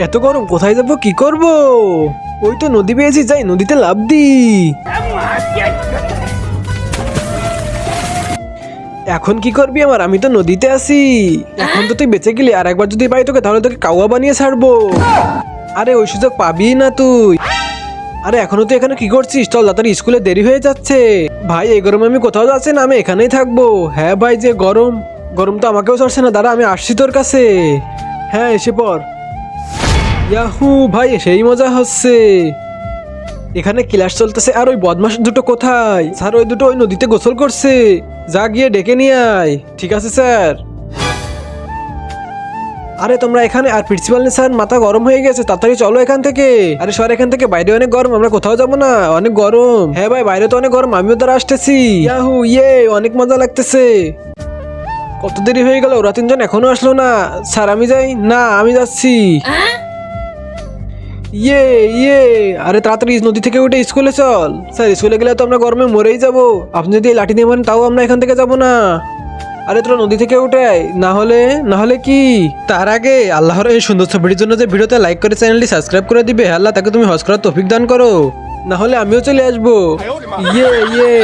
এত গরম, কোথায় যাবো, কি করব? ওই তো নদী পেয়েছি, যাই নদীতে লাফ দি। এখন কি করবি আমার? আমি তো নদীতে আছি। এখন তো তুই বেঁচে গেলি, আর একবার যদি পাই তোকে তাহলে তোকে কাউয়া বানিয়ে ছাড়বো। আরে ওই সুযোগ পাবি না তুই। আরে এখনো তুই এখানে কি করছিস? চল তাড়াতাড়ি, স্কুলে দেরি হয়ে যাচ্ছে। ভাই এই গরমে আমি কোথাও যাচ্ছি না, আমি এখানেই থাকবো। হ্যাঁ ভাই, যে গরম, গরম তো আমাকেও ছাড়ছে না। দাঁড়া, আমি আসছি তোর কাছে। হ্যাঁ, এসে পর। ইয়াহু ভাই, সেই মজা হচ্ছে। এখানে ক্লাস চলতেছে, আর ওই বদমাস দুটো কোথায়? স্যার ওই দুটো ওই নদীতে গোসল করছে। যা গিয়ে ডেকে নিয়ে আয়। ঠিক আছে স্যার। আরে তোমরা এখানে, আর প্রিন্সিপাল স্যার মাথা গরম হয়ে গেছে, তাড়াতাড়ি চলো এখান থেকে। আরে সর এখান থেকে, বাইরে অনেক গরম, আমরা কোথাও যাবো না, অনেক গরম। হ্যাঁ ভাই, বাইরে তো অনেক গরম, আমিও তারা আসতেছি। ইয়াহু ইয়ে, অনেক মজা লাগতেছে। কত দেরি হয়ে গেল, ওরা তিনজন এখনো আসলো না। স্যার আমি যাই না, আমি যাচ্ছি। ইয়ে ইয়ে, আরে তাড়াতাড়ি নদী থেকে উঠে স্কুলে চল। স্যার স্কুলে গেলে তো আমরা গরমে মরেই যাব। আপনি যদি এই লাঠি দিয়ে মারেন তাও আমরা এখান থেকে যাব না। আরে তোরা নদী থেকে উঠে না হলে কি? তার আগে আল্লাহর এই সুন্দর ছবিটির জন্য যে ভিডিওতে লাইক করে চ্যানেলটি সাবস্ক্রাইব করে দিবে। আল্লাহ তাকে তুমি হজ করার তৌফিক দান করো, না হলে আমিও চলে আসবো। ইয়ে ইয়ে।